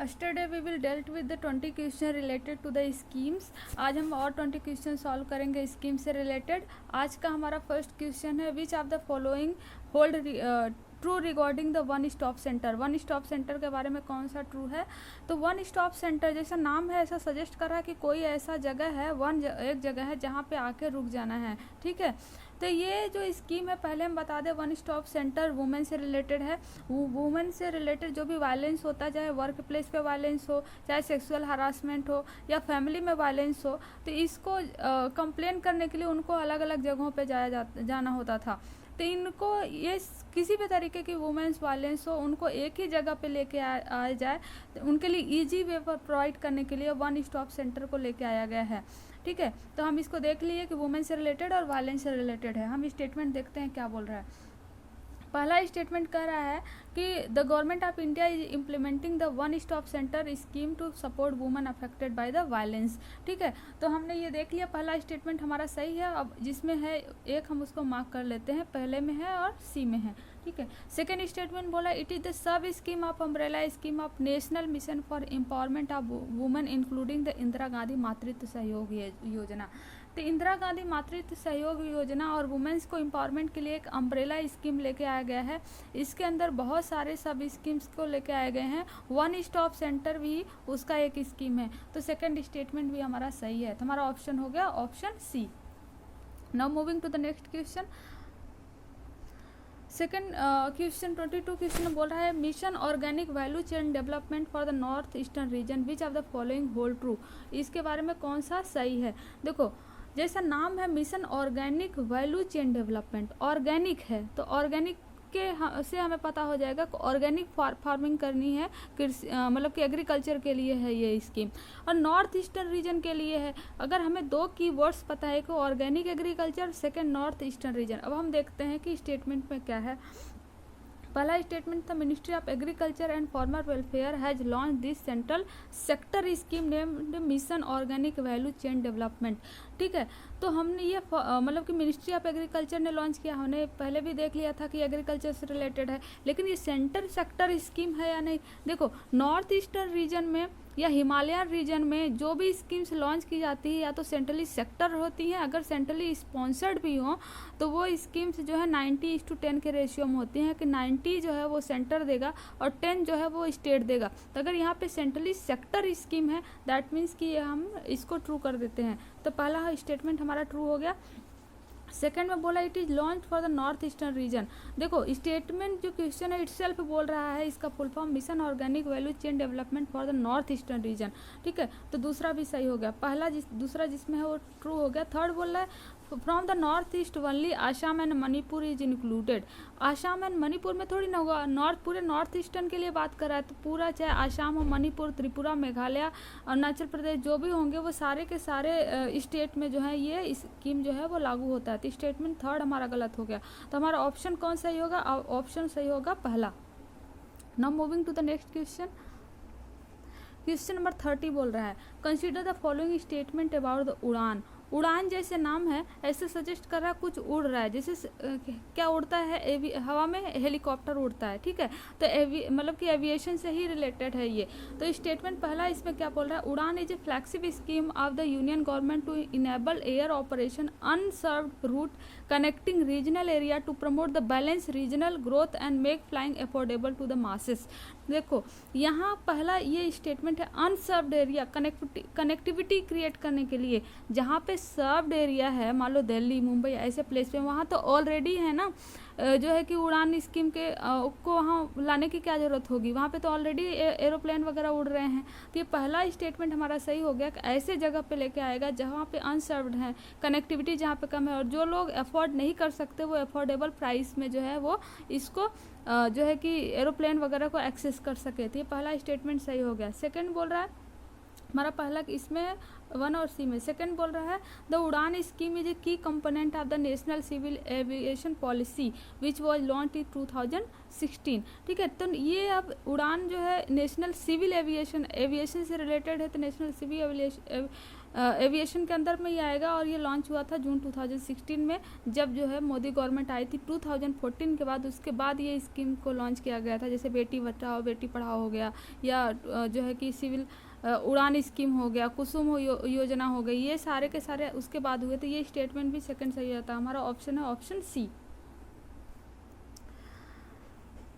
Yesterday we will dealt with the 20 question related to the schemes. आज हम और 20 question solve करेंगे scheme से रिलेटेड. आज का हमारा फर्स्ट क्वेश्चन है which of the following hold true regarding the one stop centre. One stop centre के बारे में कौन सा ट्रू है? तो वन स्टॉप सेंटर जैसा नाम है ऐसा सजेस्ट कर रहा है कि कोई ऐसा जगह है एक जगह है जहाँ पे आके रुक जाना है. ठीक है, तो ये जो स्कीम है पहले हम बता दें वन स्टॉप सेंटर वुमेन से रिलेटेड है. वुमेन से रिलेटेड जो भी वायलेंस होता है, चाहे वर्क प्लेस पे वायलेंस हो, चाहे सेक्सुअल हरासमेंट हो या फैमिली में वायलेंस हो, तो इसको कंप्लेन करने के लिए उनको अलग अलग जगहों पे जाना होता था. तो इनको ये किसी भी तरीके की वुमेन्स वायलेंस हो उनको एक ही जगह पे लेके आया जाए, तो उनके लिए इजी वे पर प्रोवाइड करने के लिए वन स्टॉप सेंटर को लेके आया गया है. ठीक है, तो हम इसको देख लिए कि वुमेन से रिलेटेड और वायलेंस से रिलेटेड है. हम स्टेटमेंट देखते हैं क्या बोल रहा है. पहला स्टेटमेंट कह रहा है कि the government of India is implementing the one stop centre scheme to support women affected by the violence. ठीक है, तो हमने ये देख लिया पहला स्टेटमेंट हमारा सही है. अब जिसमें है एक हम उसको मार्क कर लेते हैं, पहले में है और सी में है. ठीक है, सेकेंड स्टेटमेंट बोला it is the sub scheme of umbrella scheme of national mission for empowerment of women including the Indira Gandhi मातृत्व सहयोग योजना. तो इंदिरा गांधी मातृत्व सहयोग योजना और वुमेन्स को एम्पावरमेंट के लिए एक अम्ब्रेला स्कीम लेके आया गया है. इसके अंदर बहुत सारे सब स्कीम्स को लेके आए गए हैं. वन स्टॉप सेंटर भी उसका एक स्कीम है. तो सेकंड स्टेटमेंट भी हमारा सही है. तो हमारा ऑप्शन हो गया option C. Now moving to the next question. Second question 22 question बोल रहा है mission organic value chain development for the north eastern region which of the following hold true. इसके बारे में कौन सा सही है? देखो, जैसा नाम है mission organic value chain development, organic है तो ऑर्गेनिक के से हमें पता हो जाएगा कि ऑर्गेनिक फार्मिंग करनी है, मतलब कि एग्रीकल्चर के लिए है ये स्कीम. और नॉर्थ ईस्टर्न रीजन के लिए है. अगर हमें दो कीवर्ड्स पता है कि organic agriculture, second north eastern reason. अब हम देखते हैं कि स्टेटमेंट में क्या है. पहला स्टेटमेंट था ministry of agriculture and farmer welfare has launch this central sector scheme named mission organic value chain development. ठीक है, तो हमने ये मतलब कि मिनिस्ट्री ऑफ एग्रीकल्चर ने लॉन्च किया. हमने पहले भी देख लिया था कि एग्रीकल्चर से रिलेटेड है, लेकिन ये सेंटर सेक्टर स्कीम है या नहीं. देखो, नॉर्थ ईस्टर्न रीजन में या हिमालयन रीजन में जो भी स्कीम्स लॉन्च की जाती है या तो सेंट्रली सेक्टर होती हैं, अगर सेंट्रली स्पॉन्सर्ड भी हो तो वो स्कीम्स जो है 90:10 के रेशियो में होती हैं कि 90 जो है वो सेंटर देगा और 10 जो है वो स्टेट देगा. तो अगर यहाँ पे सेंट्रली सेक्टर स्कीम है दैट मीन्स कि हम इसको ट्रू कर देते हैं. तो पहला स्टेटमेंट हमारा ट्रू हो गया. सेकेंड में बोला it is launch for the north eastern reason. देखो, स्टेटमेंट जो क्वेश्चन है इटसेल्फ बोल रहा है इसका full form mission organic value chain development for the north eastern reason. ठीक है, तो दूसरा भी सही हो गया. पहला दूसरा जिसमें है वो ट्रू हो गया. थर्ड बोल रहा है from the north east only Assam and Manipur is included. Assam and Manipur में थोड़ी ना होगा, पूरे नॉर्थ ईस्टर्न के लिए बात कर रहा है. तो पूरा चाहे आसाम हो, मणिपुर, त्रिपुरा, मेघालय, अरुणाचल प्रदेश जो भी होंगे वो सारे के सारे स्टेट में जो है ये स्कीम जो है वो लागू होता है. तो स्टेटमेंट थर्ड हमारा गलत हो गया. तो हमारा ऑप्शन कौन सही होगा? ऑप्शन सही होगा पहला. Now moving to the next question. Question number 30 बोल रहा है consider the following statement about the Udan. Udan जैसे नाम है ऐसे सजेस्ट कर रहा है कुछ उड़ रहा है. जैसे क्या उड़ता है? हवा में हेलीकॉप्टर उड़ता है. ठीक है, तो मतलब कि एविएशन से ही रिलेटेड है ये. तो स्टेटमेंट पहला इसमें क्या बोल रहा है? Udan is a flagship scheme of the union government to enable air operation unserved route connecting regional area to promote the balance regional growth and make flying affordable to the masses. देखो, यहाँ पहला ये स्टेटमेंट है unserved area connectivity create करने के लिए. जहाँ पे सर्व्ड एरिया है, मान लो दिल्ली, मुंबई ऐसे प्लेस पे, वहाँ तो ऑलरेडी है ना जो है कि उड़ान स्कीम के को वहाँ लाने की क्या ज़रूरत होगी, वहाँ पे तो ऑलरेडी एरोप्लेन वगैरह उड़ रहे हैं. तो ये पहला स्टेटमेंट हमारा सही हो गया कि ऐसे जगह पे लेके आएगा जहाँ पे अनसर्व्ड है, कनेक्टिविटी जहाँ पे कम है और जो लोग अफोर्ड नहीं कर सकते वो अफोर्डेबल प्राइस में जो है वो इसको जो है कि एरोप्लेन वगैरह को एक्सेस कर सके. तो ये पहला स्टेटमेंट सही हो गया. सेकेंड बोल रहा है हमारा पहला इसमें 1 और सी में. सेकंड बोल रहा है द उड़ान scheme is a key component of the national civil aviation policy which was launch in 2016. ठीक है, तो ये अब उड़ान जो है नेशनल सिविल एविएशन से रिलेटेड है. तो नेशनल सिविल एविएशन के अंदर में ये आएगा और ये लॉन्च हुआ था जून 2016 में, जब जो है मोदी गवर्नमेंट आई थी 2014 के बाद। उसके बाद ये स्कीम को लॉन्च किया गया था, जैसे बेटी बचाओ बेटी पढ़ाओ हो गया, या जो है कि सिविल उड़ान स्कीम हो गया, कुसुम योजना हो गई, ये सारे के सारे उसके बाद हुए। तो ये स्टेटमेंट भी सेकंड सही रहता है। हमारा ऑप्शन है ऑप्शन सी।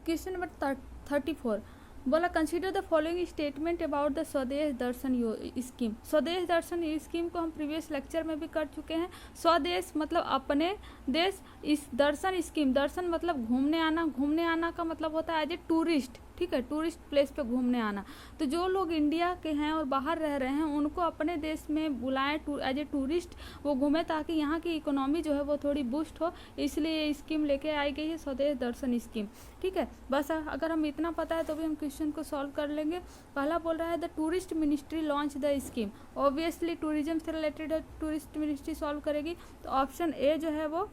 क्वेश्चन नंबर 34 बोला consider the following statement about the Swadesh Darshan scheme. स्वदेश दर्शन स्कीम को हम प्रीवियस लेक्चर में भी कर चुके हैं। स्वदेश मतलब अपने देश, इस दर्शन स्कीम, दर्शन मतलब घूमने आना, घूमने आना का मतलब होता है एज ए टूरिस्ट, ठीक है, टूरिस्ट प्लेस पे घूमने आना। तो जो लोग इंडिया के हैं और बाहर रह रहे हैं उनको अपने देश में बुलाएं एज ए टूरिस्ट, वो घूमें ताकि यहाँ की इकोनॉमी जो है वो थोड़ी बूस्ट हो, इसलिए ये स्कीम लेके आई गई है स्वदेश दर्शन स्कीम, ठीक है। बस अगर हम इतना पता है तो भी हम क्वेश्चन को सॉल्व कर लेंगे। पहला बोल रहा है the tourist ministry launch the scheme, obviously tourism से रिलेटेड है, टूरिस्ट मिनिस्ट्री सॉल्व करेगी। तो ऑप्शन ए जो है वो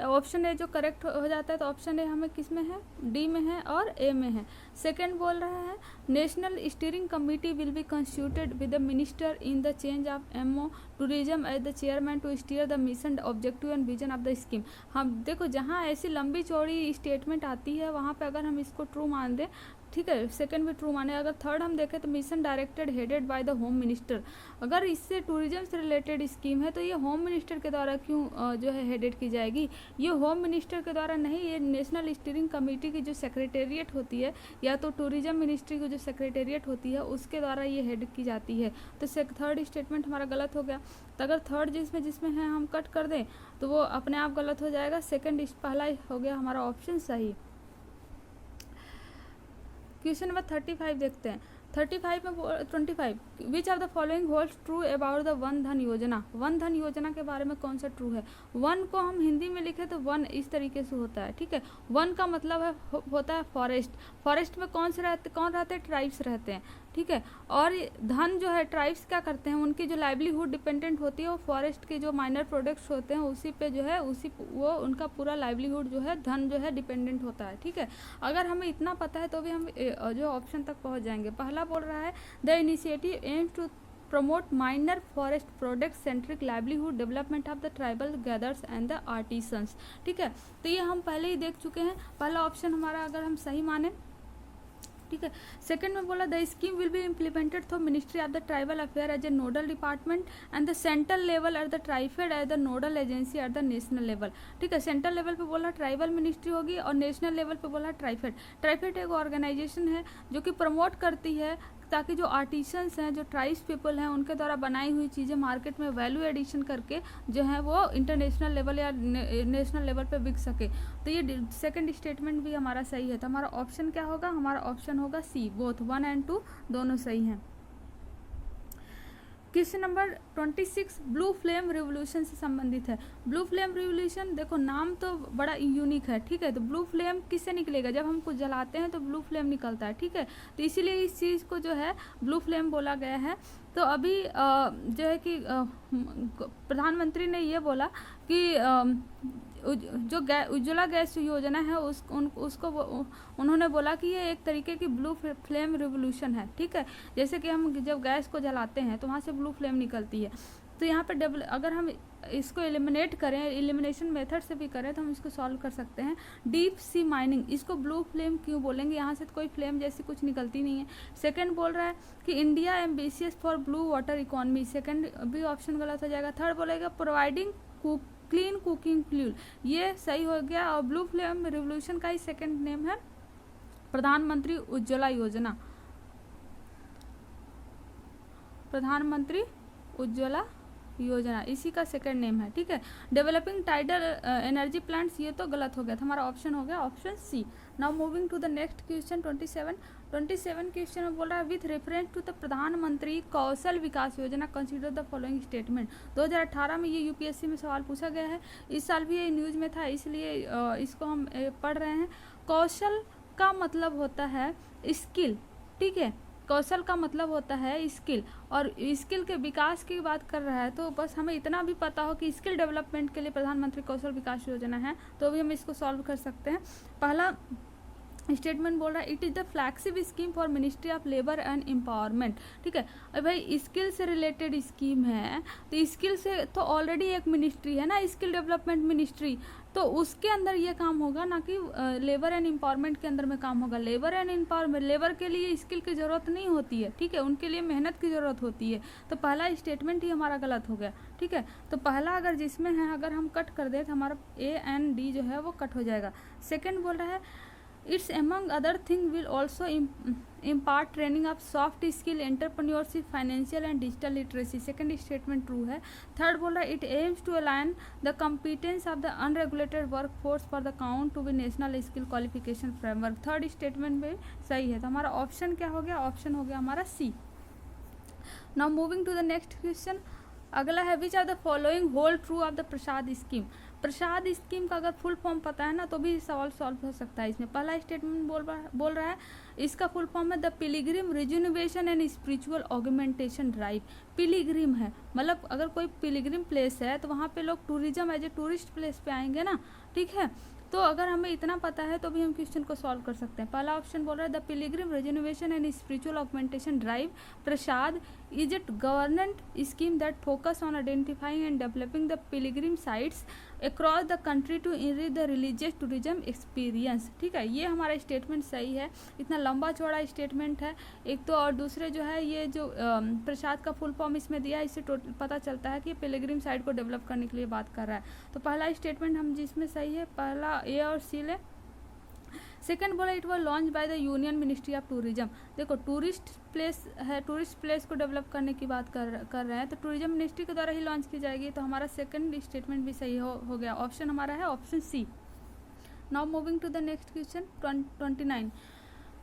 ऑप्शन ए जो करेक्ट हो जाता है। तो ऑप्शन ए हमें किस में है, डी में है और ए में है। सेकंड बोल रहा है national steering committee will be constituted with the minister in the change of MO tourism as the chairman to steer the mission objective and vision of the scheme. हम देखो जहाँ ऐसी लंबी चौड़ी स्टेटमेंट आती है वहाँ पे अगर हम इसको ट्रू मान दें, ठीक है, सेकंड भी ट्रू माने। अगर थर्ड हम देखें तो mission directed headed by the home minister, अगर इससे टूरिज्म से रिलेटेड स्कीम है तो ये होम मिनिस्टर के द्वारा क्यों जो है हेडेड की जाएगी? ये होम मिनिस्टर के द्वारा नहीं, ये नेशनल स्टीयरिंग कमेटी की जो सेक्रेटेरिएट होती है या तो टूरिज्म मिनिस्ट्री की जो सेक्रेटेरिएट होती है उसके द्वारा ये हेड की जाती है। तो थर्ड स्टेटमेंट हमारा गलत हो गया। तो अगर थर्ड जिसमें है हम कट कर दें तो वो अपने आप गलत हो जाएगा। सेकेंड पहला हो गया हमारा ऑप्शन सही। क्वेश्चन नंबर 35 देखते हैं। 35 में 25 विच of the following holds true about the one धन योजना। वन धन योजना के बारे में कौन सा ट्रू है? वन को हम हिंदी में लिखे तो वन इस तरीके से होता है, ठीक है। वन का मतलब है होता है फॉरेस्ट। फॉरेस्ट में कौन रहते हैं? ट्राइब्स रहते हैं, ठीक है। और धन जो है ट्राइब्स क्या करते हैं, उनकी जो लाइवलीहुड डिपेंडेंट होती है वो फॉरेस्ट के जो माइनर प्रोडक्ट्स होते हैं उसी पे जो है वो उनका पूरा लाइवलीहुड जो है धन जो है डिपेंडेंट होता है, ठीक है। अगर हमें इतना पता है तो भी हम जो ऑप्शन तक पहुंच जाएंगे। पहला बोल रहा है the initiative aims to promote minor forest product centric livelihood development of the tribal gathers and the artisans, ठीक है। तो ये हम पहले ही देख चुके हैं। पहला ऑप्शन हमारा अगर हम सही माने, ठीक है। सेकंड में बोला the scheme will be implemented through ministry of the tribal affair as a nodal department and the central level at the TRIFED as the nodal agency at the national level, ठीक है। सेंट्रल लेवल पे बोला tribal ministry होगी और national level पे बोला ट्राइफेड। ट्राइफेड एक organisation है जो कि प्रमोट करती है ताकि जो आर्टिसंस हैं, जो ट्राइब्स पीपल हैं, उनके द्वारा बनाई हुई चीज़ें मार्केट में वैल्यू एडिशन करके जो है वो इंटरनेशनल लेवल या नेशनल लेवल पे बिक सके। तो ये सेकंड स्टेटमेंट भी हमारा सही है। तो हमारा ऑप्शन क्या होगा? हमारा ऑप्शन होगा सी, बोथ 1 और 2 दोनों सही हैं। Question number 26 blue flame revolution से संबंधित है। ब्लू फ्लेम रिवोल्यूशन देखो नाम तो बड़ा यूनिक है, ठीक है। तो ब्लू फ्लेम किससे निकलेगा? जब हम कुछ जलाते हैं तो ब्लू फ्लेम निकलता है, ठीक है। तो इसीलिए इस चीज़ को जो है ब्लू फ्लेम बोला गया है। तो अभी जो है कि प्रधानमंत्री ने ये बोला कि जो उज्ज्वला गैस योजना है उसको उन्होंने बोला कि ये एक तरीके की ब्लू फ्लेम रिवोल्यूशन है, ठीक है। जैसे कि हम जब गैस को जलाते हैं तो वहाँ से ब्लू फ्लेम निकलती है। तो यहाँ पे अगर हम इसको एलिमिनेट करें, एलिमिनेशन मेथड से भी करें तो हम इसको सॉल्व कर सकते हैं। डीप सी माइनिंग, इसको ब्लू फ्लेम क्यों बोलेंगे? यहाँ से तो कोई फ्लेम जैसी कुछ निकलती नहीं है। सेकंड बोल रहा है कि India ambitious for blue water economy, second भी ऑप्शन गलत हो जाएगा। थर्ड बोलेगा प्रोवाइडिंग क्लीन कुकिंग फ्यूल, ये सही हो गया। और ब्लू फ्लेम रिवोल्यूशन का ही सेकंड नेम है प्रधानमंत्री उज्ज्वला योजना। प्रधानमंत्री उज्ज्वला योजना इसी का सेकंड नेम है, ठीक है। डेवलपिंग टाइडल एनर्जी प्लांट्स, ये तो गलत हो गया था। हमारा ऑप्शन हो गया option C. Now moving to the next question 27 question में बोल रहा है विथ रेफरेंस टू द प्रधानमंत्री कौशल विकास योजना कंसीडर द फॉलोइंग स्टेटमेंट। 2018 में ये यूपीएससी में सवाल पूछा गया है, इस साल भी ये न्यूज़ में था, इसलिए इसको हम पढ़ रहे हैं। कौशल का मतलब होता है स्किल, ठीक है। कौशल का मतलब होता है स्किल, और स्किल के विकास की बात कर रहा है। तो बस हमें इतना भी पता हो कि स्किल डेवलपमेंट के लिए प्रधानमंत्री कौशल विकास योजना है तो भी हम इसको सॉल्व कर सकते हैं। पहला स्टेटमेंट बोल रहा है it is the flagship scheme for ministry of labour and empowerment. ठीक है, अब भाई स्किल से रिलेटेड स्कीम है, तो स्किल से तो ऑलरेडी एक मिनिस्ट्री है ना, स्किल डेवलपमेंट मिनिस्ट्री, तो उसके अंदर ये काम होगा ना कि लेबर एंड एम्पावरमेंट के अंदर में काम होगा। लेबर एंड एम्पावरमेंट, लेबर के लिए स्किल की ज़रूरत नहीं होती है, ठीक है, उनके लिए मेहनत की ज़रूरत होती है। तो पहला स्टेटमेंट ही हमारा गलत हो गया। ठीक है, तो पहला अगर जिसमें है अगर हम कट कर दें तो हमारा ए एंड डी जो है वो कट हो जाएगा। सेकेंड बोल रहा है it's among other thing will also impart training of soft skill, entrepreneurship, financial and digital literacy। Second statement true है। थर्ड बोल रहा है it aims to align the competence of the unregulated workforce for the count to be national skill qualification framework। Third statement भी सही है, तो हमारा option क्या हो गया, ऑप्शन हो गया हमारा C. Now moving to the next question, अगला है which are the following hold true of the Prasad scheme. Prasad scheme का अगर फुल फॉर्म पता है ना तो भी सवाल सॉल्व हो सकता है इसमें। पहला स्टेटमेंट बोल रहा है इसका फुल फॉर्म है the pilgrim rejuvenation and spiritual augmentation drive. Pilgrim है मतलब अगर कोई पिलिग्रिम प्लेस है तो वहाँ पे लोग tourism as a tourist place पे आएंगे ना, ठीक है, तो अगर हमें इतना पता है तो भी हम क्वेश्चन को सॉल्व कर सकते हैं। पहला ऑप्शन बोल रहा है the pilgrim rejuvenation and spiritual augmentation drive Prasad is it government scheme that focus on identifying and developing the pilgrim sites across the country to enrich the religious tourism experience. ठीक है, ये हमारा स्टेटमेंट सही है। इतना लंबा चौड़ा स्टेटमेंट है एक तो, और दूसरे जो है ये जो प्रसाद का फुल फॉर्म इसमें दिया है इससे टोटल पता चलता है कि पिलिग्रिम साइट को डेवलप करने के लिए बात कर रहा है। तो पहला स्टेटमेंट हम जिसमें सही है पहला ए और सी ले। सेकेंड बोला it was launch by the union ministry of tourism. देखो टूरिस्ट प्लेस है, टूरिस्ट प्लेस को डेवलप करने की बात कर रहे हैं तो टूरिज्म मिनिस्ट्री के द्वारा ही लॉन्च की जाएगी। तो हमारा सेकंड स्टेटमेंट भी सही हो गया। ऑप्शन हमारा है option C. Now moving to the next question 29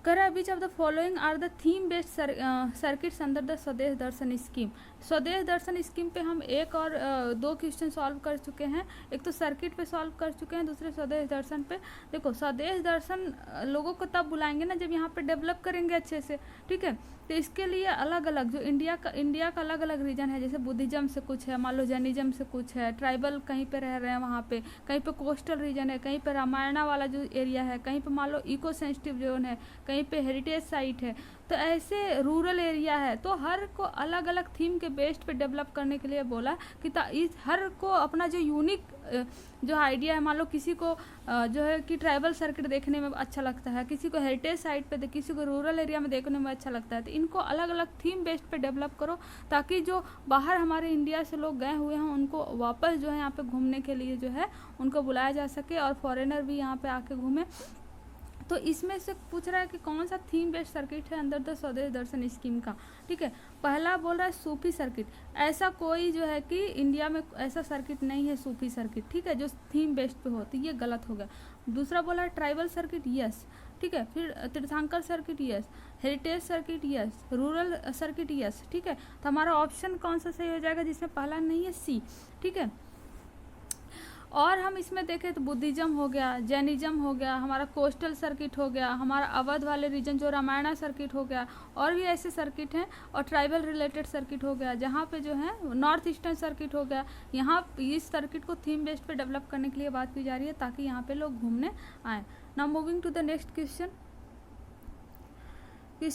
कर which of the following are the theme based circuits under the Swadesh Darshan scheme. स्वदेश दर्शन स्कीम पे हम एक और दो क्वेश्चन सॉल्व कर चुके हैं, एक तो सर्किट पे सॉल्व कर चुके हैं, दूसरे स्वदेश दर्शन पे। देखो स्वदेश दर्शन लोगों को तब बुलाएंगे ना जब यहाँ पे डेवलप करेंगे अच्छे से, ठीक है, तो इसके लिए अलग अलग जो इंडिया का अलग अलग रीजन है, जैसे बुद्धिज्म से कुछ है, मान लो जैनिज्म से कुछ है, ट्राइबल कहीं पे रह रहे हैं वहाँ पे, कहीं पे कोस्टल रीजन है, कहीं पे रामायणा वाला जो एरिया है, कहीं पे मान लो इको सेंसिटिव जोन है, कहीं पे हेरिटेज साइट है, तो ऐसे रूरल एरिया है। तो हर को अलग अलग थीम के बेस्ड पे डेवलप करने के लिए बोला कि इस हर को अपना जो यूनिक जो आइडिया है, मान लो किसी को जो है कि ट्राइबल सर्किट देखने में अच्छा लगता है, किसी को हेरिटेज साइट पे, किसी को रूरल एरिया में देखने में अच्छा लगता है, तो इनको अलग अलग थीम बेस्ड पे डेवलप करो ताकि जो बाहर हमारे इंडिया से लोग गए हुए हैं उनको वापस जो है यहाँ पे घूमने के लिए जो है उनको बुलाया जा सके और फॉरेनर भी यहाँ पे आके घूमे। तो इसमें से पूछ रहा है कि कौन सा थीम बेस्ड सर्किट है अंदर द स्वदेश दर्शन स्कीम का। ठीक है, पहला बोल रहा है सूफी सर्किट। ऐसा कोई जो है कि इंडिया में ऐसा सर्किट नहीं है सूफी सर्किट, ठीक है, जो थीम बेस्ड पे हो, तो ये गलत हो गया। दूसरा बोला है ट्राइबल सर्किट, यस, ठीक है, फिर तीर्थंकर circuit, yes, heritage circuit, yes, rural circuit, yes, ठीक है। तो हमारा ऑप्शन कौन सा सही हो जाएगा जिसमें पहला नहीं है, सी, ठीक है। और हम इसमें देखें तो बुद्धिज्म हो गया, जैनिज्म हो गया, हमारा कोस्टल सर्किट हो गया, हमारा अवध वाले रीजन जो रामायणा सर्किट हो गया, और भी ऐसे सर्किट हैं, और ट्राइबल रिलेटेड सर्किट हो गया, जहाँ पे जो है नॉर्थ ईस्टर्न सर्किट हो गया। यहाँ इस सर्किट को थीम बेस्ड पे डेवलप करने के लिए बात की जा रही है ताकि यहाँ पे लोग घूमने आए। Now moving to the next question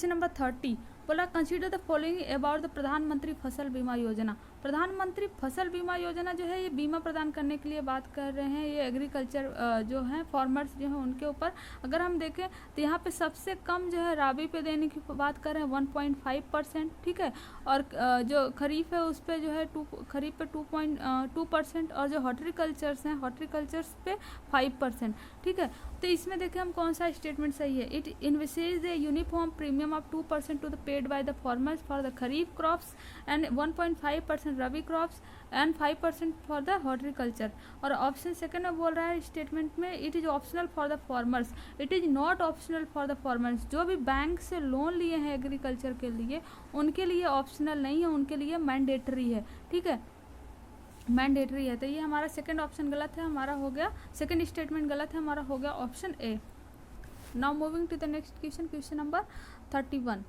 number 30 बोला consider the following about the Pradhan Mantri Fasal बीमा योजना। प्रधानमंत्री फसल बीमा योजना जो है ये बीमा प्रदान करने के लिए बात कर रहे हैं, ये एग्रीकल्चर जो है फार्मर्स जो है उनके ऊपर। अगर हम देखें तो यहाँ पे सबसे कम जो है राबी पे देने की बात कर रहे हैं 1.5%, ठीक है, और जो खरीफ है उस पर जो है खरीफ पे 2.2%, और जो हॉर्टिकल्चर्स हैं हॉर्टिकल्चर्स पे 5%, ठीक है। तो इसमें देखें हम कौन सा स्टेटमेंट सही है। It envisages the uniform premium of 2% to the paid by the farmers for the kharif crops and 1.5% rabi crops and 5% for the horticulture. और ऑप्शन सेकंड में बोल रहा है स्टेटमेंट में it is optional for the farmers, it is not optional for the farmers. जो भी bank से loan लिए हैं एग्रीकल्चर के लिए उनके लिए ऑप्शनल नहीं है, उनके लिए मैंडेटरी है, ठीक है, मैंडेटरी है। तो ये हमारा सेकंड ऑप्शन गलत है, हमारा हो गया सेकंड स्टेटमेंट गलत है, हमारा हो गया option A. Now moving to the next question number 31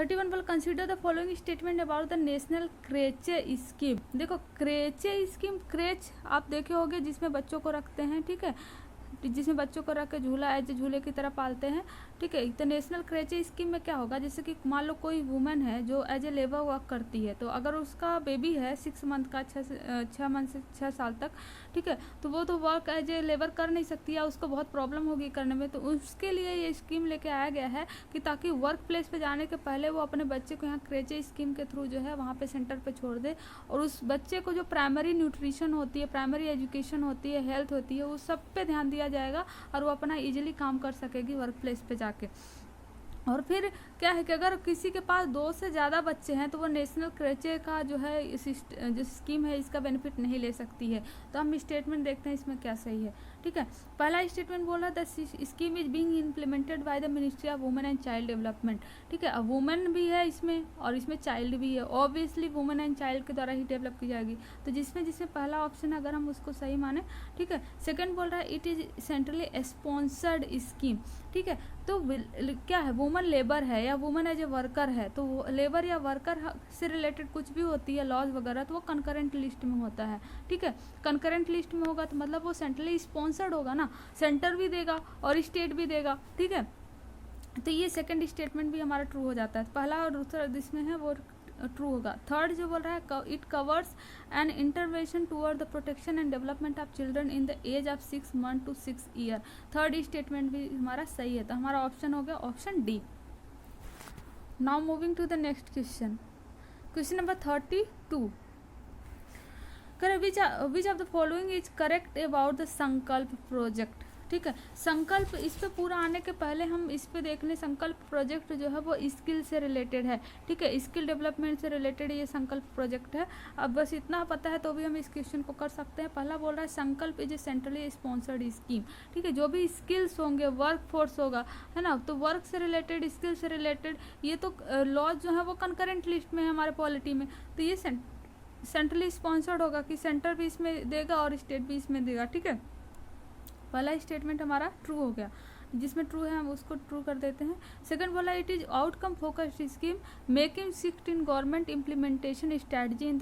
will consider the following statement about the national creche scheme. देखो क्रेचे स्कीम, क्रेच आप देखे होंगे जिसमें बच्चों को रखते हैं, ठीक है, जिसमें बच्चों को रख के झूला एज झूले की तरह पालते हैं, ठीक है। तो नेशनल क्रेचे स्कीम में क्या होगा, जैसे कि मान लो कोई वुमेन है जो एज ए लेबर वर्क करती है, तो अगर उसका बेबी है 6 मंथ का, 6 मंथ से 6 साल तक, ठीक है, तो वो तो वर्क एज ए लेबर कर नहीं सकती या उसको बहुत प्रॉब्लम होगी करने में, तो उसके लिए ये स्कीम लेके आया गया है कि ताकि वर्क प्लेस पे जाने के पहले वो अपने बच्चे को यहाँ क्रेचे स्कीम के थ्रू जो है वहाँ पे सेंटर पे छोड़ दे, और उस बच्चे को जो प्राइमरी न्यूट्रिशन होती है, प्राइमरी एजुकेशन होती है, हेल्थ होती है, उस सब पे ध्यान दिया जाएगा और वो अपना इजीली काम कर सकेगी वर्क प्लेस पे जाके। और फिर क्या है कि अगर किसी के पास 2 से ज़्यादा बच्चे हैं तो वो नेशनल क्रेचे का जो है जो स्कीम है इसका बेनिफिट नहीं ले सकती है। तो हम स्टेटमेंट देखते हैं इसमें क्या सही है, ठीक है। पहला स्टेटमेंट बोल रहा था scheme is being implemented by the ministry of women and child development, ठीक है। अब वुमेन भी है इसमें और इसमें चाइल्ड भी है, ऑब्वियसली वुमेन एंड चाइल्ड के द्वारा ही डेवलप की जाएगी, तो जिसमें पहला ऑप्शन अगर हम उसको सही माने, ठीक है। सेकंड बोल रहा है it is centrally sponsored scheme, ठीक है। तो क्या है, वुमन लेबर है या वुमन एज ए वर्कर है, तो लेबर या वर्कर से रिलेटेड कुछ भी होती है लॉज वगैरह, तो वो कंकरेंट लिस्ट में होता है, ठीक है। कंकरेंट लिस्ट में होगा तो मतलब वो सेंट्रली स्पॉन्सर्ड होगा ना, सेंटर भी देगा और स्टेट भी देगा, ठीक है। तो ये सेकंड स्टेटमेंट भी हमारा ट्रू हो जाता है। पहला और दूसरा जिसमें है वो ट्रू होगा। थर्ड जो बोल रहा है it covers an intervention toward the protection and development of children in the age of 6 month to 6 year, third statement भी हमारा सही है, तो हमारा ऑप्शन हो गया option D. Now moving to the next question, question number 32, which of the following is correct about the Sankalp project, ठीक है। संकल्प इस पे पूरा आने के पहले हम इस पे देख लें, संकल्प प्रोजेक्ट जो है वो स्किल से रिलेटेड है, ठीक है, स्किल डेवलपमेंट से रिलेटेड ये संकल्प प्रोजेक्ट है। अब बस इतना पता है तो भी हम इस क्वेश्चन को कर सकते हैं। पहला बोल रहा है Sankalp is a centrally sponsored scheme, ठीक है। जो भी स्किल्स होंगे, वर्क फोर्स होगा, है ना, तो वर्क से रिलेटेड, स्किल से रिलेटेड, ये तो लॉज जो है वो कंकरेंट लिस्ट में है हमारे पॉलिटी में, तो ये सेंट्रली स्पॉन्सर्ड होगा कि सेंटर भी इसमें देगा और स्टेट भी इसमें देगा, ठीक है। पहला स्टेटमेंट हमारा ट्रू हो गया, जिसमें ट्रू है हम उसको ट्रू कर देते हैं। सेकंड बोला it is outcome focused scheme making shift in government implementation strategy in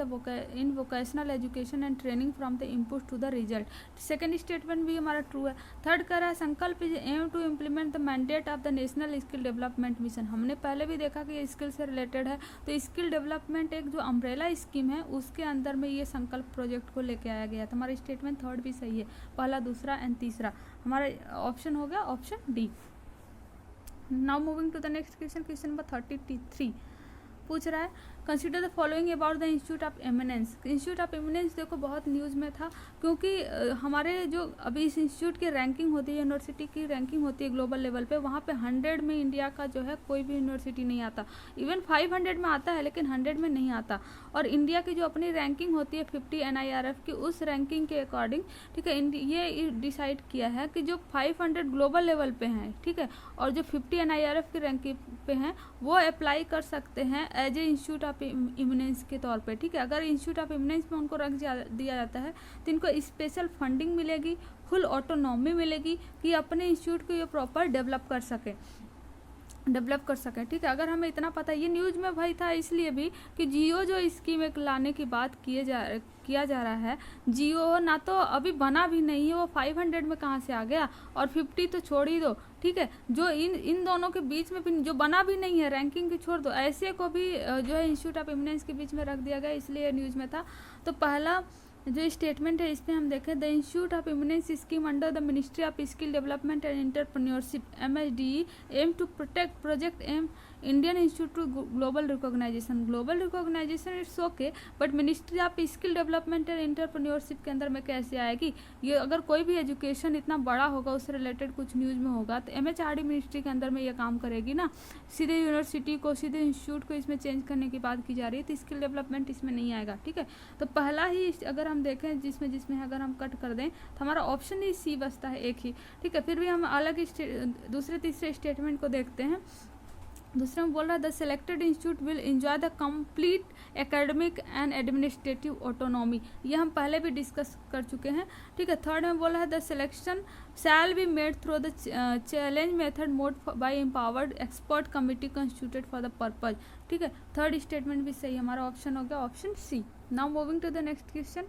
vocational education and training from the input to the result, second statement भी हमारा ट्रू है। थर्ड कह रहा है Sankalp is aim to implement the mandate of the national skill development mission, हमने पहले भी देखा कि स्किल से रिलेटेड है, तो स्किल डेवलपमेंट एक जो अम्ब्रेला स्कीम है उसके अंदर में ये संकल्प प्रोजेक्ट को लेके आया गया, तो हमारा स्टेटमेंट थर्ड भी सही है, पहला, दूसरा एंड तीसरा हमारा ऑप्शन हो गया option D. Now moving to the next question, question number 33 पूछ रहा है consider the following about the institute of eminence. Institute of eminence देखो बहुत न्यूज़ में था, क्योंकि हमारे जो अभी इस इंस्टीट्यूट की रैंकिंग होती है, यूनिवर्सिटी की रैंकिंग होती है ग्लोबल लेवल पे, वहाँ पे 100 में इंडिया का जो है कोई भी यूनिवर्सिटी नहीं आता, इवन 500 में आता है लेकिन 100 में नहीं आता। और इंडिया की जो अपनी रैंकिंग होती है 50 NIRF की, उस रैंकिंग के अकॉर्डिंग, ठीक है, ये डिसाइड किया है कि जो 500 ग्लोबल लेवल पे हैं, ठीक है, और जो 50 NIRF की रैंकिंग पे हैं वो अप्लाई कर सकते हैं as a institute of eminence के तौर पे, ठीक है। अगर इंस्टीट्यूट ऑफ इमिनेंस में उनको रख दिया जाता है तो इनको स्पेशल फंडिंग मिलेगी, फुल ऑटोनॉमी मिलेगी कि अपने इंस्टीट्यूट को ये प्रॉपर डेवलप कर सके, ठीक है। अगर हमें इतना पता, ये न्यूज़ में भाई था इसलिए भी कि जियो जो स्कीम एक लाने की बात किया जा रहा है, जियो ना तो अभी बना भी नहीं है, वो 500 में कहाँ से आ गया, और 50 तो छोड़ ही दो, ठीक है। जो इन दोनों के बीच में भी जो बना भी नहीं है, रैंकिंग की छोड़ दो, ऐसे को भी जो है इंस्टीट्यूट ऑफ एमिनेंस के बीच में रख दिया गया, इसलिए न्यूज़ में था। तो पहला जो स्टेटमेंट है इसमें हम देखें, the institute of eminence scheme under the ministry of skill development and entrepreneurship MSDE aim to protect project aim Indian institute global recognisation its okay, but ministry of skill development and entrepreneurship के अंदर में कैसे आएगी? ये अगर कोई भी education इतना बड़ा होगा, उससे रिलेटेड कुछ न्यूज़ में होगा, तो MHRD मिनिस्ट्री के अंदर में ये काम करेगी ना, सीधे यूनिवर्सिटी को, सीधे इंस्टीट्यूट को इसमें चेंज करने की बात की जा रही है, तो स्किल डेवलपमेंट इसमें नहीं आएगा, ठीक है। तो पहला ही अगर हम देखें जिसमें अगर हम कट कर दें तो हमारा ऑप्शन ही सी बचता है, एक ही, ठीक है। फिर भी हम अलग दूसरे तीसरे स्टेटमेंट को देखते हैं। दूसरे में बोल रहा है the selected institute will enjoy the complete academic and administrative autonomy, ये हम पहले भी डिस्कस कर चुके हैं, ठीक है। थर्ड में बोला है the selection shall be made through the challenge method mode bye empowered expert committee constituted for the purpose, ठीक है। थर्ड स्टेटमेंट भी सही, हमारा ऑप्शन हो गया option C. Now moving to the next question,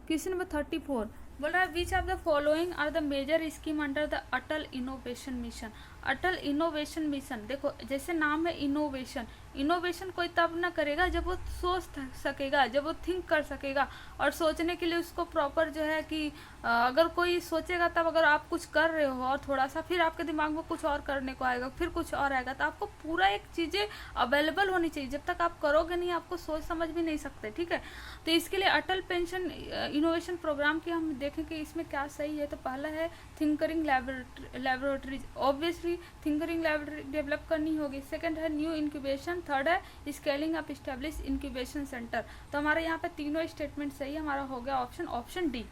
question number 34, बोल रहा है which of the following are the major scheme under the Atal innovation mission. Atal innovation mission, देखो जैसे नाम है इनोवेशन, इनोवेशन कोई तब ना करेगा जब वो सोच सकेगा, जब वो थिंक कर सकेगा, और सोचने के लिए उसको प्रॉपर जो है कि अगर कोई सोचेगा तब, अगर आप कुछ कर रहे हो और थोड़ा सा फिर आपके दिमाग में कुछ और करने को आएगा, फिर कुछ और आएगा, तो आपको पूरा एक चीज़ें अवेलेबल होनी चाहिए। जब तक आप करोगे नहीं आपको सोच समझ भी नहीं सकते, ठीक है। तो इसके लिए अटल पेंशन इनोवेशन प्रोग्राम की हम देखें कि इसमें क्या सही है। तो पहला है थिंकरिंग लेबोरेटरीज, ऑब्वियसली थिंकरिंग लेबोरेटरी डेवलप करनी होगी। सेकंड है न्यू इंक्यूबेशन, थर्ड है scaling up establish incubation centre. तो हमारे यहाँ पे तीनों स्टेटमेंट सही है, हमारा हो गया option D.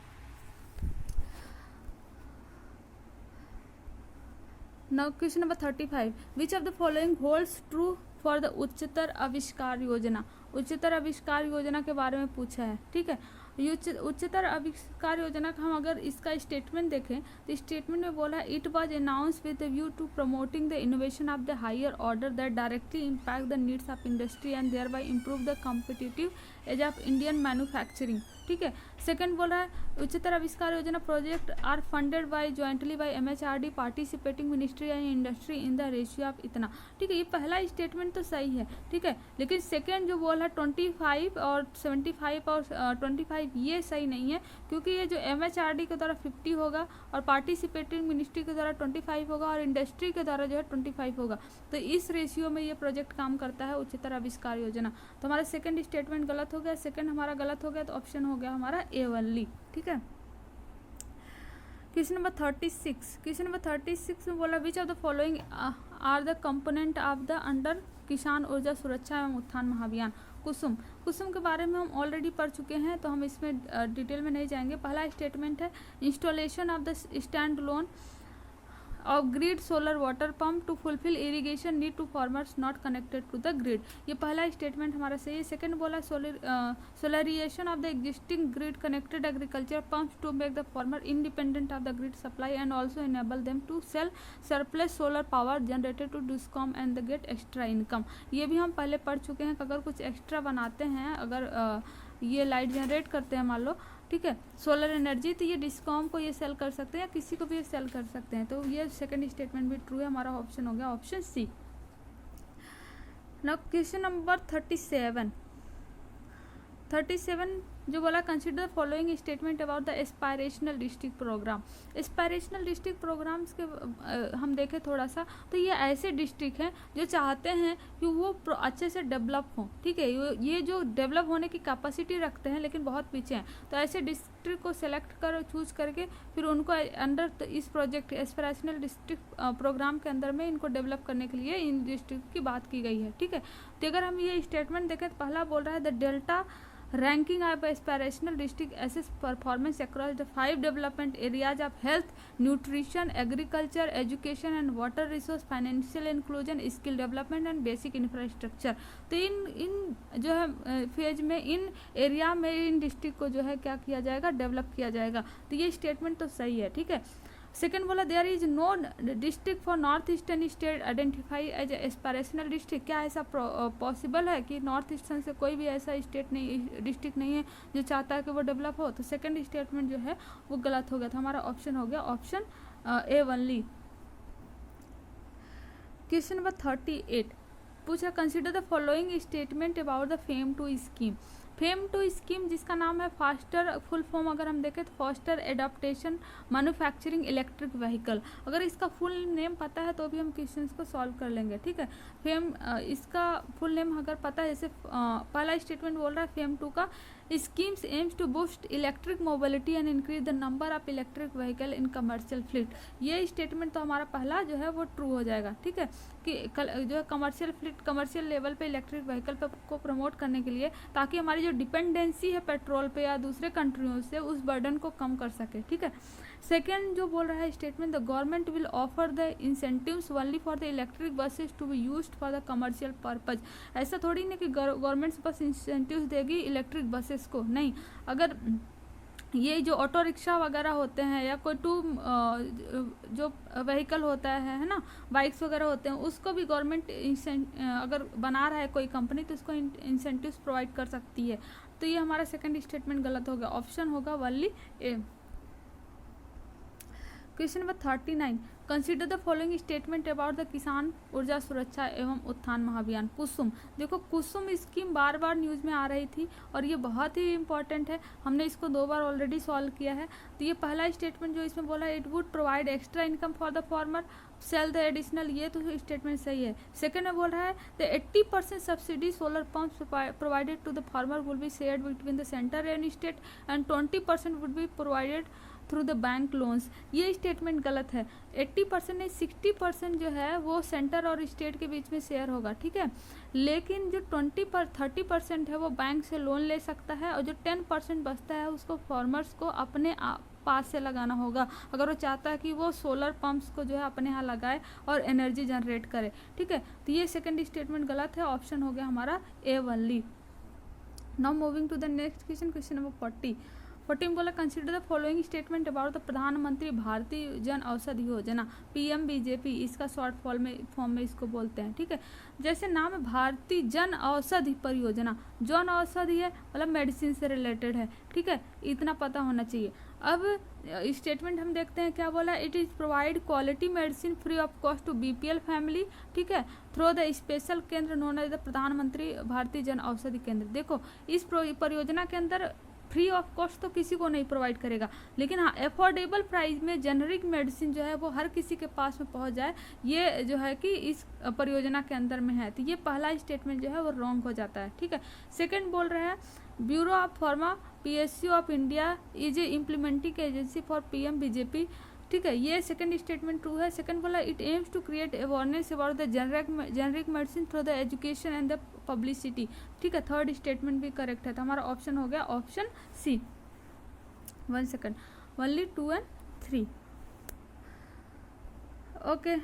Now question number 35, which of the following holds true for the उच्चतर आविष्कार योजना। उच्चतर आविष्कार योजना के बारे में पूछा है, ठीक है। उच्चतर आविष्कार योजना का हम अगर इसका स्टेटमेंट देखें तो स्टेटमेंट में बोला it was announce with the view to promoting the innovation of the higher order that directly impact the needs of industry and thereby improve the competitive edge of Indian manufacturing, ठीक है। Second बोल रहा है Uchchatar Avishkar Yojana project are funded by jointly by MHRD participating ministry and industry in the ratio of इतना, ठीक है। ये पहला स्टेटमेंट तो सही है, ठीक है, लेकिन सेकंड जो बोला 25 और 75 और 25 ये सही नहीं है, क्योंकि ये जो MHRD के द्वारा 50 होगा और पार्टिसिपेटिंग मिनिस्ट्री के द्वारा 25 होगा और इंडस्ट्री के द्वारा जो है 25 होगा। तो इस रेशियो में ये प्रोजेक्ट काम करता है उच्चतर आविष्कार योजना। तो हमारा सेकंड स्टेटमेंट गलत हो गया, सेकंड हमारा गलत हो गया, तो ऑप्शन हो गया हमारा ए ओनली, ठीक है। क्वेश्चन नंबर 36 में बोला which of the following are the component of the under Kisan Urja सुरक्षा एवं उत्थान महाअभियान। कुसुम के बारे में हम ऑलरेडी पढ़ चुके हैं, तो हम इसमें डिटेल में नहीं जाएंगे। पहला स्टेटमेंट है installation of the standalone of grid solar water pump to fulfil irrigation need to farmers not connected to the grid. ये पहला स्टेटमेंट हमारा सही है। सेकंड बोला solarisation of the existing grid connected agriculture pumps to make the farmer independent of the grid supply and also enable them to sell surplus solar power generated to discom and the get extra income. ये भी हम पहले पढ़ चुके हैं कि अगर कुछ एक्स्ट्रा बनाते हैं, अगर ये लाइट जनरेट करते हैं मान लो, ठीक है, सोलर एनर्जी, तो ये डिस्कॉम को ये सेल कर सकते हैं या किसी को भी ये सेल कर सकते हैं। तो ये सेकंड स्टेटमेंट भी ट्रू है, हमारा ऑप्शन हो गया option C. Now question number 37 जो बोला consider the following statement about the aspirational district program. Aspirational district programs के हम देखें थोड़ा सा, तो ये ऐसे डिस्ट्रिक्ट हैं जो चाहते हैं कि वो अच्छे से डेवलप हों, ठीक है। ये जो डेवलप होने की कैपेसिटी रखते हैं लेकिन बहुत पीछे हैं, तो ऐसे डिस्ट्रिक्ट को सेलेक्ट कर चूज करके फिर उनको अंडर इस प्रोजेक्ट एस्पायरेशनल डिस्ट्रिक्ट प्रोग्राम के अंदर में इनको डेवलप करने के लिए इन डिस्ट्रिक्ट की बात की गई है, ठीक है। तो अगर हम ये स्टेटमेंट देखें तो पहला बोल रहा है the delta ranking of aspirational district assess performance across the 5 development areas of health, nutrition, agriculture, education and water resource, financial inclusion, skill development and basic infrastructure। तो इन जो है फेज में इन एरिया में इन डिस्ट्रिक्ट को जो है क्या किया जाएगा, डेवलप किया जाएगा। तो ये स्टेटमेंट तो सही है, ठीक है। सेकेंड बोला there is no district for north eastern state identify as aspirational district. क्या ऐसा पॉसिबल है कि नॉर्थ ईस्टर्न से कोई भी ऐसा स्टेट नहीं, डिस्ट्रिक्ट नहीं है जो चाहता है कि वो डेवलप हो। तो सेकेंड स्टेटमेंट जो है वो गलत हो गया था, हमारा ऑप्शन हो गया option A only. Question number 38 पूछा consider the following statement about the FAME two scheme. FAME two scheme जिसका नाम है फास्टर, फुल फॉर्म अगर हम देखें तो faster adaptation manufacturing electric vehicle. अगर इसका फुल नेम पता है तो भी हम क्वेश्चंस को सॉल्व कर लेंगे, ठीक है। फेम इसका फुल नेम अगर पता है, जैसे पहला स्टेटमेंट बोल रहा है फेम टू का schemes aims to boost electric mobility and increase the number of electric vehicle in commercial fleet. ये स्टेटमेंट तो हमारा पहला जो है वो ट्रू हो जाएगा, ठीक है, कि जो है कमर्शियल फ्लीट, कमर्शियल लेवल पे इलेक्ट्रिक व्हीकल पे को प्रमोट करने के लिए, ताकि हमारी जो डिपेंडेंसी है पेट्रोल पे या दूसरे कंट्रियों से, उस बर्डन को कम कर सके, ठीक है। सेकेंड जो बोल रहा है statement the government will offer the incentives only for the electric buses to be used for the commercial purpose. ऐसा थोड़ी नहीं कि गवर्नमेंट बस इंसेंटिव्स देगी इलेक्ट्रिक बसेस को, नहीं। अगर ये जो ऑटो रिक्शा वगैरह होते हैं या कोई जो व्हीकल होता है ना, बाइक्स वगैरह होते हैं, उसको भी गवर्नमेंट अगर बना रहा है कोई कंपनी तो उसको इंसेंटिव्स प्रोवाइड कर सकती है। तो ये हमारा सेकंड स्टेटमेंट गलत हो गया, ऑप्शन होगा only A. Question number 39, consider the following statement about the किसान ऊर्जा सुरक्षा एवं उत्थान महाअभियान कुसुम। देखो कुसुम स्कीम बार बार न्यूज़ में आ रही थी और ये बहुत ही इंपॉर्टेंट है, हमने इसको 2 बार ऑलरेडी सॉल्व किया है। तो ये पहला स्टेटमेंट जो इसमें बोला, it would provide extra income for the farmer, sell the additional, ये तो स्टेटमेंट सही है। सेकंड में बोल रहा है the 80% subsidy solar pumps provided to the farmer will be shared between the centre and state and 20% would be provided through the bank loans, ये statement गलत है। 80% नहीं 60% जो है वो सेंटर और स्टेट के बीच में शेयर होगा, ठीक है, लेकिन जो 30% है वो बैंक से लोन ले सकता है और जो 10% बचता है उसको फार्मर्स को अपने पास से लगाना होगा, अगर वो चाहता है कि वो सोलर पंप्स को जो है अपने यहाँ लगाए और एनर्जी जनरेट करे, ठीक है। तो ये सेकंड स्टेटमेंट गलत है, ऑप्शन हो गया हमारा A only. Now moving to the next question, question number 14 बोला, consider the following statement about the Pradhan Mantri Bharatiya Jan Aushadhi Yojana, PMBJP, इसका शॉर्ट फॉर्म में इसको बोलते हैं, ठीक है। जैसे नाम है भारतीय जन औषधि परियोजना, जन औषधि है मतलब मेडिसिन से रिलेटेड है, ठीक है, इतना पता होना चाहिए। अब स्टेटमेंट हम देखते हैं क्या बोला, it is provide quality medicine free of cost to BPL family, ठीक है, through the special Kendra known as the Pradhan Mantri Bharatiya Jan Aushadhi केंद्र। देखो इस परियोजना के अंदर फ्री ऑफ कॉस्ट तो किसी को नहीं प्रोवाइड करेगा, लेकिन हाँ एफोर्डेबल प्राइस में जेनरिक मेडिसिन जो है वो हर किसी के पास में पहुंच जाए, ये जो है कि इस परियोजना के अंदर में है। तो ये पहला स्टेटमेंट जो है वो रॉन्ग हो जाता है, ठीक है। सेकंड बोल रहे हैं bureau of pharma PSU of India is a implementing agency for PMBJP, ठीक है, ये सेकंड स्टेटमेंट ट्रू है। सेकंड बोला it aims to create awareness about the generic medicine through the education and the publicity, ठीक है, third statement भी correct है। तो हमारा ऑप्शन हो गया option C. 1 second, only 2 and 3, okay.